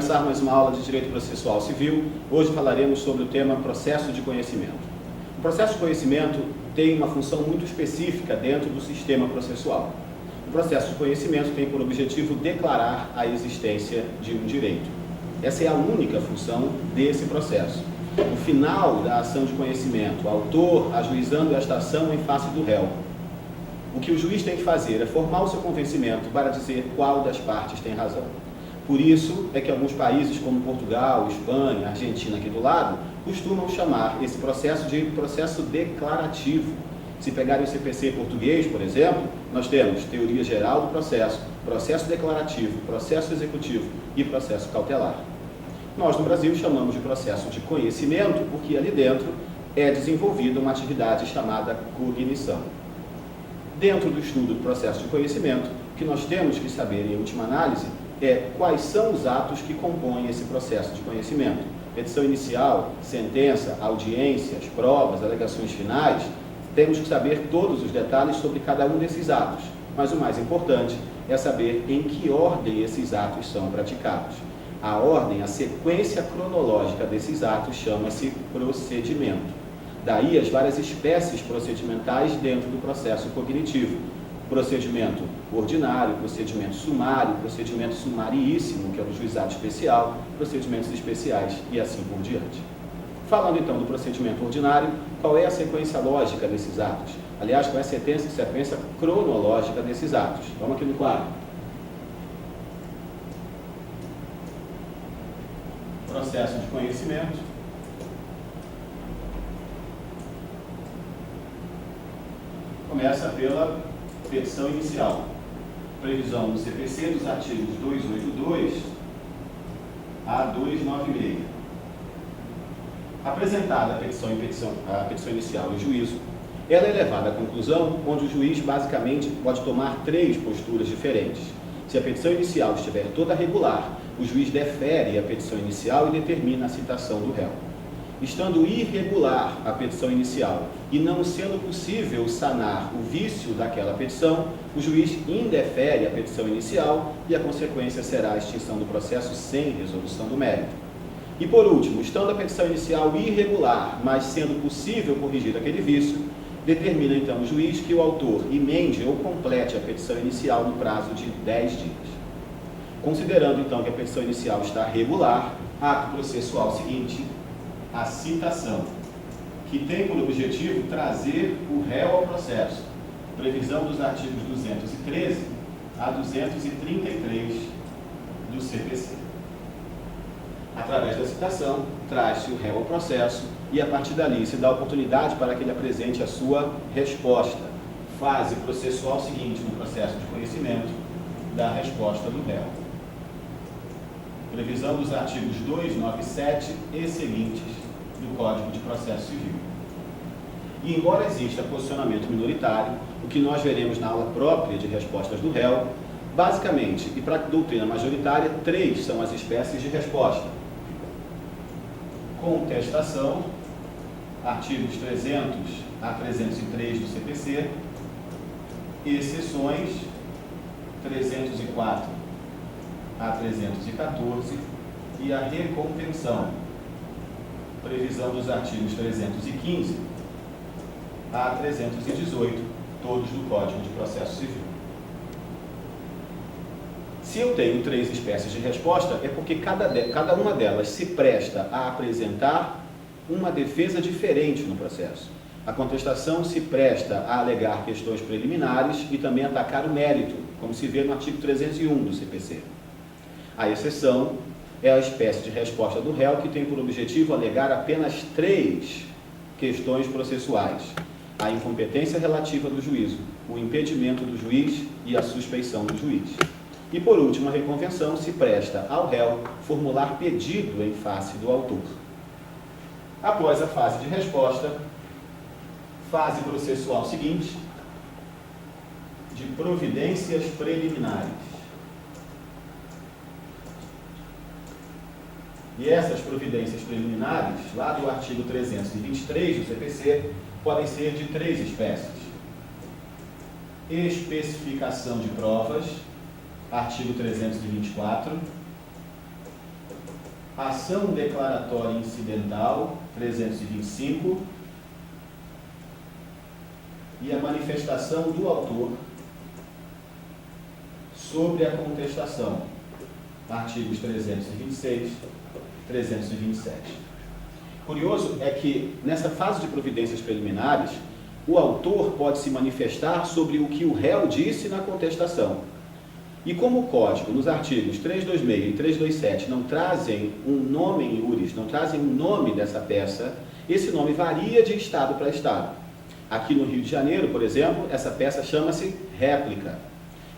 começar mais uma aula de Direito Processual Civil. Hoje falaremos sobre o tema processo de conhecimento. O processo de conhecimento tem uma função muito específica dentro do sistema processual. O processo de conhecimento tem por objetivo declarar a existência de um direito. Essa é a única função desse processo. No final da ação de conhecimento, o autor ajuizando esta ação em face do réu. O que o juiz tem que fazer é formar o seu convencimento para dizer qual das partes tem razão. Por isso é que alguns países como Portugal, Espanha, Argentina aqui do lado, costumam chamar esse processo de processo declarativo. Se pegarem o CPC português, por exemplo, nós temos teoria geral do processo, processo declarativo, processo executivo e processo cautelar. Nós no Brasil chamamos de processo de conhecimento porque ali dentro é desenvolvida uma atividade chamada cognição. Dentro do estudo do processo de conhecimento, o que nós temos que saber em última análise é quais são os atos que compõem esse processo de conhecimento. Petição inicial, sentença, audiências, provas, alegações finais, temos que saber todos os detalhes sobre cada um desses atos, mas o mais importante é saber em que ordem esses atos são praticados. A ordem, a sequência cronológica desses atos chama-se procedimento. Daí as várias espécies procedimentais dentro do processo cognitivo. Procedimento ordinário, procedimento sumário, procedimento sumariíssimo, que é o juizado especial, procedimentos especiais e assim por diante. Falando então do procedimento ordinário, qual é a sequência lógica desses atos? Aliás, qual é a sequência cronológica desses atos? Vamos aqui no quadro. Processo de conhecimento. Começa pela petição inicial. Previsão do CPC dos artigos 282 a 296. Apresentada a petição inicial em juízo, ela é levada à conclusão onde o juiz basicamente pode tomar três posturas diferentes. Se a petição inicial estiver toda regular, o juiz defere a petição inicial e determina a citação do réu. Estando irregular a petição inicial e não sendo possível sanar o vício daquela petição, o juiz indefere a petição inicial e a consequência será a extinção do processo sem resolução do mérito. E por último, estando a petição inicial irregular, mas sendo possível corrigir aquele vício, determina então o juiz que o autor emende ou complete a petição inicial no prazo de 10 dias. Considerando então que a petição inicial está regular, ato processual seguinte, a citação, que tem por objetivo trazer o réu ao processo, previsão dos artigos 213 a 233 do CPC. Através da citação, traz-se o réu ao processo e, a partir dali, se dá oportunidade para que ele apresente a sua resposta. Fase processual seguinte no processo de conhecimento da resposta do réu. Previsão dos artigos 297 e seguintes do Código de Processo Civil. E, embora exista posicionamento minoritário, o que nós veremos na aula própria de respostas do réu, basicamente, e para a doutrina majoritária, três são as espécies de resposta. Contestação, artigos 300 a 303 do CPC, exceções, 304 a 314, e a recompensação, previsão dos artigos 315 a 318, todos do Código de Processo Civil. Se eu tenho três espécies de resposta, é porque cada uma delas se presta a apresentar uma defesa diferente no processo. A contestação se presta a alegar questões preliminares e também atacar o mérito, como se vê no artigo 301 do CPC. A exceção é a espécie de resposta do réu que tem por objetivo alegar apenas três questões processuais: a incompetência relativa do juízo, o impedimento do juiz e a suspeição do juiz. E, por último, a reconvenção se presta ao réu formular pedido em face do autor. Após a fase de resposta, fase processual seguinte, de providências preliminares. E essas providências preliminares, lá do artigo 323 do CPC, podem ser de três espécies. Especificação de provas, artigo 324. ação declaratória incidental, 325, e a manifestação do autor sobre a contestação, artigos 326, 327. Curioso é que, nessa fase de providências preliminares, o autor pode se manifestar sobre o que o réu disse na contestação. E como o Código, nos artigos 326 e 327, não trazem um nome em iuris, não trazem um nome dessa peça, esse nome varia de estado para estado. Aqui no Rio de Janeiro, por exemplo, essa peça chama-se réplica.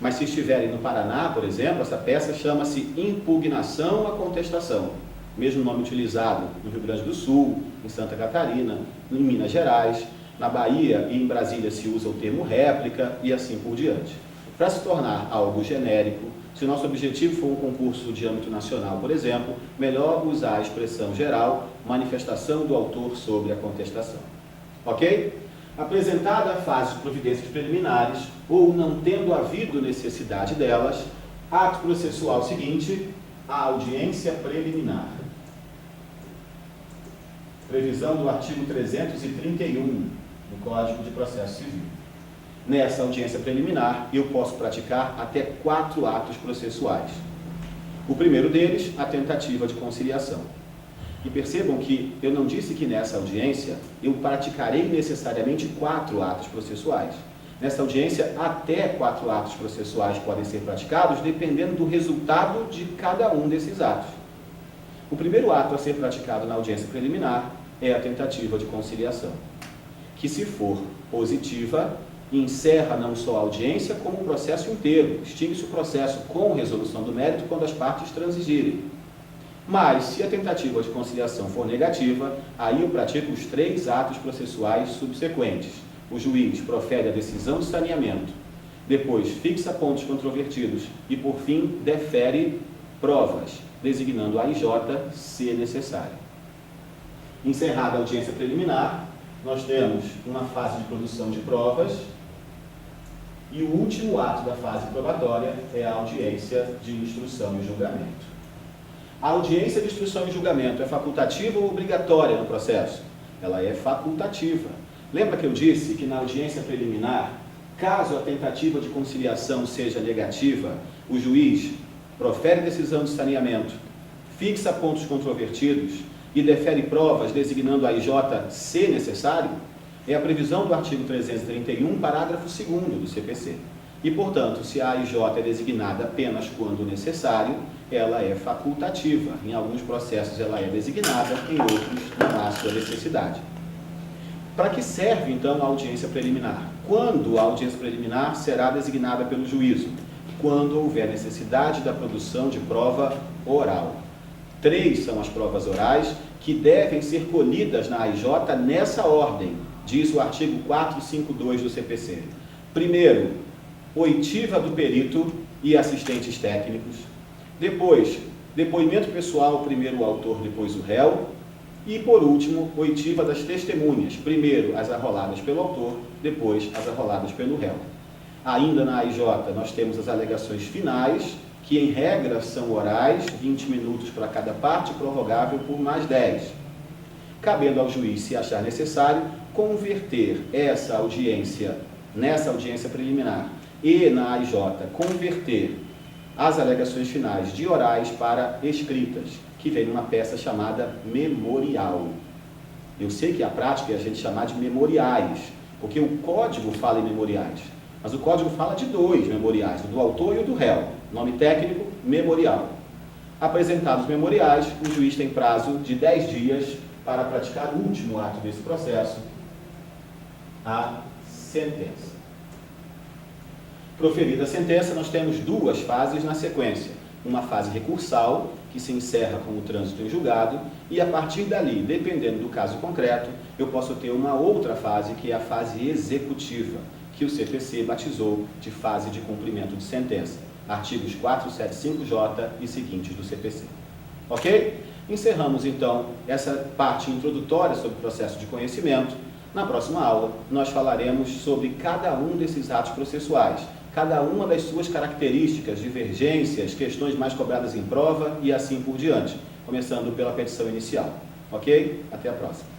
Mas se estiverem no Paraná, por exemplo, essa peça chama-se impugnação à contestação. Mesmo nome utilizado no Rio Grande do Sul, em Santa Catarina, em Minas Gerais, na Bahia e em Brasília se usa o termo réplica e assim por diante. Para se tornar algo genérico, se o nosso objetivo for um concurso de âmbito nacional, por exemplo, melhor usar a expressão geral, manifestação do autor sobre a contestação. Ok? Apresentada a fase de providências preliminares, ou não tendo havido necessidade delas, ato processual seguinte, a audiência preliminar. Previsão do artigo 331 do Código de Processo Civil. Nessa audiência preliminar, eu posso praticar até 4 atos processuais. O primeiro deles, a tentativa de conciliação. E percebam que eu não disse que nessa audiência eu praticarei necessariamente 4 atos processuais. Nessa audiência, até 4 atos processuais podem ser praticados, dependendo do resultado de cada um desses atos. O primeiro ato a ser praticado na audiência preliminar é a tentativa de conciliação, que, se for positiva, encerra não só a audiência, como o processo inteiro. Extingue-se o processo com resolução do mérito quando as partes transigirem. Mas, se a tentativa de conciliação for negativa, aí eu pratico os 3 atos processuais subsequentes. O juiz profere a decisão de saneamento, depois fixa pontos controvertidos e, por fim, defere provas, designando a AIJ se necessário. Encerrada a audiência preliminar, nós temos uma fase de produção de provas e o último ato da fase probatória é a audiência de instrução e julgamento. A audiência de instrução e julgamento é facultativa ou obrigatória no processo? Ela é facultativa. Lembra que eu disse que na audiência preliminar, caso a tentativa de conciliação seja negativa, o juiz profere decisão de saneamento, fixa pontos controvertidos e defere provas designando a AIJ se necessário? É a previsão do artigo 331, parágrafo 2º do CPC. E, portanto, se a AIJ é designada apenas quando necessário, ela é facultativa. Em alguns processos ela é designada, em outros não há sua necessidade. Para que serve, então, a audiência preliminar? Quando a audiência preliminar será designada pelo juízo? Quando houver necessidade da produção de prova oral. 3 são as provas orais que devem ser colhidas na AIJ nessa ordem, diz o artigo 452 do CPC. Primeiro, oitiva do perito e assistentes técnicos. Depois, depoimento pessoal, primeiro o autor, depois o réu. E, por último, oitiva das testemunhas. Primeiro as arroladas pelo autor, depois as arroladas pelo réu. Ainda na AIJ, nós temos as alegações finais, que em regra são orais, 20 minutos para cada parte, prorrogável por mais 10. Cabendo ao juiz, se achar necessário, converter essa audiência, nessa audiência preliminar, e na AIJ, converter as alegações finais de orais para escritas, que vem numa peça chamada memorial. Eu sei que a prática é a gente chamar de memoriais, porque o Código fala em memoriais, mas o Código fala de 2 memoriais, o do autor e o do réu. Nome técnico, memorial. Apresentados os memoriais, o juiz tem prazo de 10 dias para praticar o último ato desse processo, a sentença. Proferida a sentença, nós temos 2 fases na sequência. Uma fase recursal, que se encerra com o trânsito em julgado, e a partir dali, dependendo do caso concreto, eu posso ter uma outra fase, que é a fase executiva, que o CPC batizou de fase de cumprimento de sentença. Artigos 475J e seguintes do CPC. Ok? Encerramos, então, essa parte introdutória sobre o processo de conhecimento. Na próxima aula, nós falaremos sobre cada um desses atos processuais, cada uma das suas características, divergências, questões mais cobradas em prova e assim por diante. começando pela petição inicial. Ok? Até a próxima.